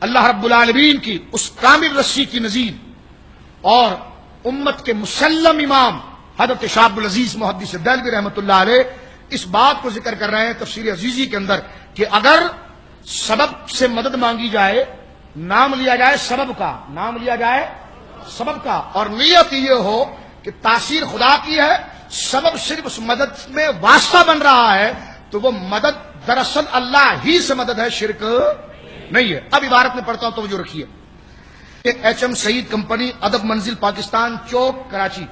اللہ رب العالمین کی اس کامل رسی کی نظیر اور امت کے مسلم امام حضرت شاہ عبد العزیز محدث دہلوی رحمۃ اللہ علیہ اس بات کو ذکر کر رہے ہیں تفسیر عزیزی کے اندر کہ اگر سبب سے مدد مانگی جائے، نام لیا جائے سبب کا، نام لیا جائے سبب کا، اور نیت یہ ہو کہ تاثیر خدا کی ہے، سبب صرف اس مدد میں واسطہ بن رہا ہے، تو وہ مدد دراصل اللہ ہی سے مدد ہے، شرک نہیں ہے۔ اب عبارت میں پڑھتا ہوں، توجہ رکھیے۔ ایچ ایم سعید کمپنی، ادب منزل، پاکستان چوک، کراچی،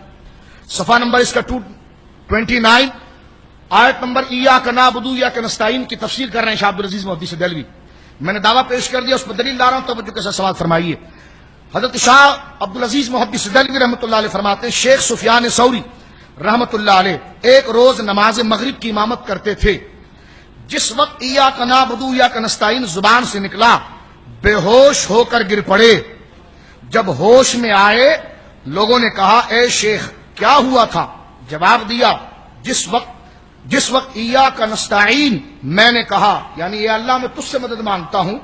صفحہ نمبر اس کا 229، آیت نمبر ایاک نعبد و ایاک نستعین کی تفسیر کر رہے ہیں شاہ عبد العزیز محدث دہلوی۔ میں نے دعویٰ پیش کر دیا، اس پر دلیل لا رہا ہوں، توجہ کے ساتھ سماعت فرمائیے۔ حضرت شاہ عبد العزیز محدث دہلوی رحمۃ اللہ علیہ فرماتے ہیں شیخ سفیان ثوری رحمۃ اللہ علیہ ایک روز نماز مغرب کی امامت کرتے تھے، جس وقت ایاک نعبد و ایاک نستعین زبان سے نکلا بے ہوش ہو کر گر پڑے۔ جب ہوش میں آئے لوگوں نے کہا اے شیخ کیا ہوا تھا؟ جواب دیا جس وقت ایاک نستعین میں نے کہا، یعنی اے اللہ میں تجھ سے مدد مانگتا ہوں،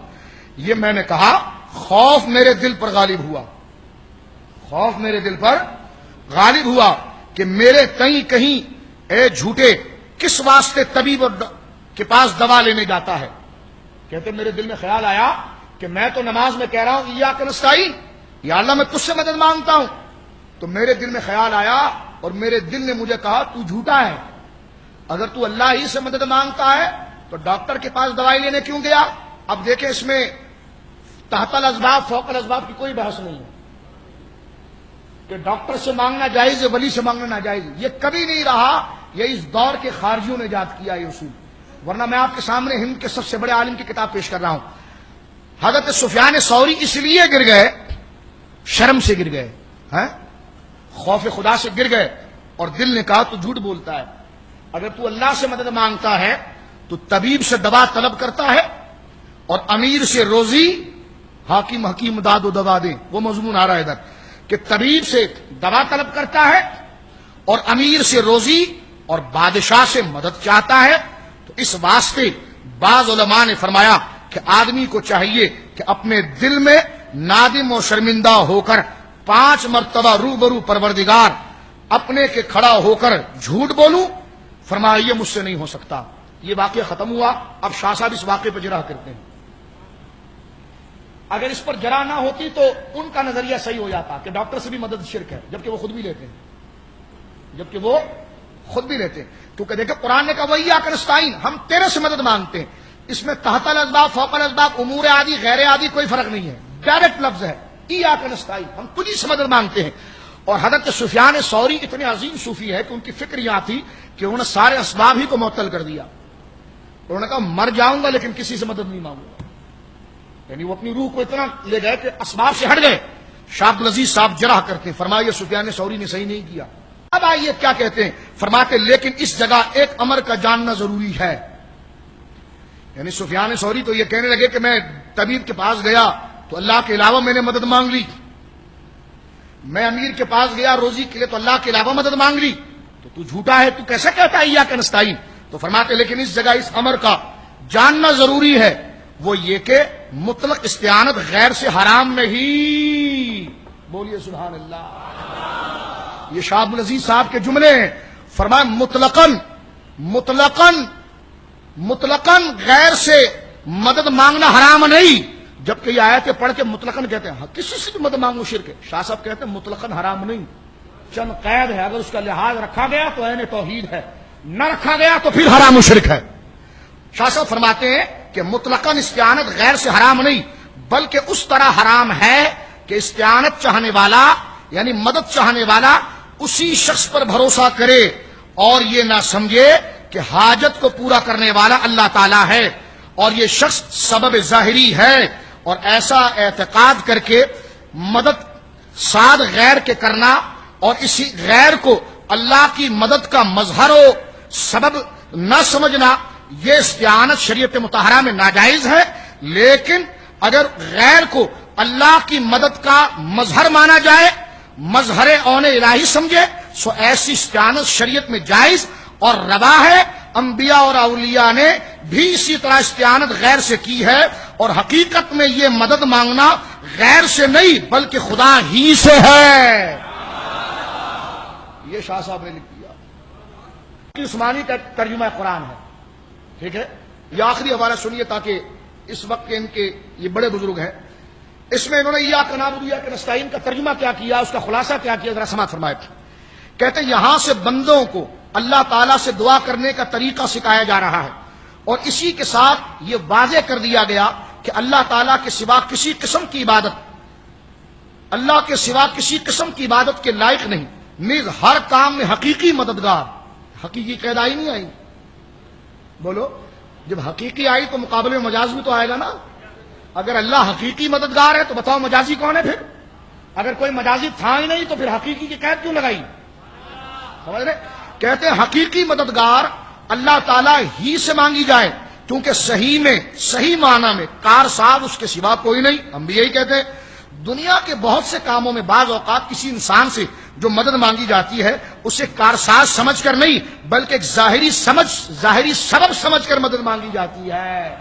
یہ میں نے کہا، خوف میرے دل پر غالب ہوا، خوف میرے دل پر غالب ہوا کہ میرے تئیں کہیں اے جھوٹے کس واسطے طبیب کے پاس دوا لینے جاتا ہے۔ کہتے میرے دل میں خیال آیا کہ میں تو نماز میں کہہ رہا ہوں ایاک نستعین، یا اللہ میں تجھ سے مدد مانگتا ہوں، تو میرے دل میں خیال آیا اور میرے دل نے مجھے کہا تو جھوٹا ہے، اگر تو اللہ ہی سے مدد مانگتا ہے تو ڈاکٹر کے پاس دوائی لینے کیوں گیا؟ اب دیکھیں اس میں تحت الاسباب فوق الاسباب کی کوئی بحث نہیں ہے کہ ڈاکٹر سے مانگنا جائز ہے، ولی سے مانگنا ناجائز ہے، یہ کبھی نہیں رہا، یہ اس دور کے خارجیوں نے ایجاد کیا یہ اصول، ورنہ میں آپ کے سامنے ہند کے سب سے بڑے عالم کی کتاب پیش کر رہا ہوں۔ حضرت سفیان ثوری اس لیے گر گئے، شرم سے گر گئے، خوف خدا سے گر گئے، اور دل نے کہا تو جھوٹ بولتا ہے، اگر تو اللہ سے مدد مانگتا ہے تو طبیب سے دوا طلب کرتا ہے، اور امیر سے روزی، حاکم حکیم داد و دوا دیں، وہ مضمون آ رہا ہے ادھر کہ طبیب سے دوا طلب کرتا ہے اور امیر سے روزی اور بادشاہ سے مدد چاہتا ہے، تو اس واسطے بعض علماء نے فرمایا کہ آدمی کو چاہیے کہ اپنے دل میں نادم و شرمندہ ہو کر 5 مرتبہ روبرو پروردگار اپنے کے کھڑا ہو کر جھوٹ بولوں، فرمایا یہ مجھ سے نہیں ہو سکتا۔ یہ واقعہ ختم ہوا، اب شاہ صاحب اس واقعے پہ جرح کرتے ہیں۔ اگر اس پر جرح نہ ہوتی تو ان کا نظریہ صحیح ہو جاتا کہ ڈاکٹر سے بھی مدد شرک ہے، جبکہ وہ خود بھی لیتے ہیں، کیونکہ دیکھیں قرآن نے کہا وَإِيَّاكَ نَسْتَعِينُ، ہم تیرے سے مدد مانگتے ہیں، اس میں تحت الاسباب فوق الاسباب امور عادی غیر عادی کوئی فرق نہیں ہے، ڈائریکٹ لفظ ہے ایاک نستعین، ہم تجھی سے مدد مانگتے ہیں۔ اور حضرت سفیان ثوری اتنے عظیم صوفی ہے کہ ان کی فکر یہاں تھی کہ انہوں نے سارے اسباب ہی کو معطل کر دیا، انہوں نے کہا مر جاؤں گا لیکن کسی سے مدد نہیں مانگوں گا، یعنی وہ اپنی روح کو اتنا لے گئے کہ اسباب سے ہٹ گئے۔ شاہ عبد العزیز صاحب جرح کرتے ہیں، فرمایا سفیان ثوری نے صحیح نہیں کیا۔ اب آئیے کیا کہتے ہیں، فرماتے لیکن اس جگہ ایک امر کا جاننا ضروری ہے، یعنی سفیان ثوری تو یہ کہنے لگے کہ میں طبیب کے پاس گیا تو اللہ کے علاوہ میں نے مدد مانگ لی، میں امیر کے پاس گیا روزی کے لیے تو اللہ کے علاوہ مدد مانگ لی، تو جھوٹا ہے، تو کیسے کہتا ہے ایاک نستعین؟ تو فرماتے لیکن اس جگہ اس امر کا جاننا ضروری ہے، وہ یہ کہ مطلق استعانت غیر سے حرام نہیں، بولیے سبحان اللہ۔ یہ شاہ عبد العزیز صاحب کے جملے ہیں، فرمایا مطلقاً غیر سے مدد مانگنا حرام نہیں، جبکہ یہ آیتیں پڑھ کے مطلقاً کہتے ہیں کسی سے بھی مدد مانگو شرک ہے۔ شاہ صاحب کہتے ہیں مطلقاً حرام نہیں، چند قید ہے، اگر اس کا لحاظ رکھا گیا تو عین توحید ہے، نہ رکھا گیا تو پھر حرام و شرک ہے۔ شاہ صاحب فرماتے ہیں کہ مطلقاً استعانت غیر سے حرام نہیں، بلکہ اس طرح حرام ہے کہ استعانت چاہنے والا یعنی مدد چاہنے والا اسی شخص پر بھروسہ کرے اور یہ نہ سمجھے کہ حاجت کو پورا کرنے والا اللہ تعالیٰ ہے اور یہ شخص سبب ظاہری ہے، اور ایسا اعتقاد کر کے مدد ساتھ غیر کے کرنا اور اسی غیر کو اللہ کی مدد کا مظہر و سبب نہ سمجھنا، یہ استعانت شریعت مطہرہ میں ناجائز ہے، لیکن اگر غیر کو اللہ کی مدد کا مظہر مانا جائے، مظہر اون الہی سمجھے، سو ایسی استعانت شریعت میں جائز اور روا ہے، انبیاء اور اولیاء نے بھی اسی طرح استعانت غیر سے کی ہے، اور حقیقت میں یہ مدد مانگنا غیر سے نہیں بلکہ خدا ہی سے ہے۔ یہ شاہ صاحب نے لکھ دیا، عثمانی کا ترجمہ قرآن ہے، ٹھیک ہے۔ یہ آخری حوالہ سنیے تاکہ اس وقت کے ان کے یہ بڑے بزرگ ہیں، اس میں انہوں نے ایاک نعبد و ایاک نستعین کا ترجمہ کیا کیا، اس کا خلاصہ کیا کیا، ذرا سماعت فرمائے۔ کہتے ہیں یہاں سے بندوں کو اللہ تعالیٰ سے دعا کرنے کا طریقہ سکھایا جا رہا ہے، اور اسی کے ساتھ یہ واضح کر دیا گیا کہ اللہ تعالیٰ کے سوا کسی قسم کی عبادت، اللہ کے سوا کسی قسم کی عبادت کے لائق نہیں، نیز ہر کام میں حقیقی مددگار۔ حقیقی قید آئی نہیں آئی؟ بولو، جب حقیقی آئی تو مقابلے میں مجاز بھی تو آئے گا نا۔ اگر اللہ حقیقی مددگار ہے تو بتاؤ مجازی کون ہے پھر؟ اگر کوئی مجازی تھا ہی نہیں تو پھر حقیقی کی قید کیوں لگائی؟ سمجھ رہے؟ کہتے ہیں حقیقی مددگار اللہ تعالیٰ ہی سے مانگی جائے، کیونکہ صحیح میں، صحیح معنی میں کارساز اس کے سوا کوئی نہیں۔ ہم بھی یہی کہتے ہیں، دنیا کے بہت سے کاموں میں بعض اوقات کسی انسان سے جو مدد مانگی جاتی ہے اسے کارساز سمجھ کر نہیں بلکہ ایک ظاہری سبب سمجھ کر مدد مانگی جاتی ہے۔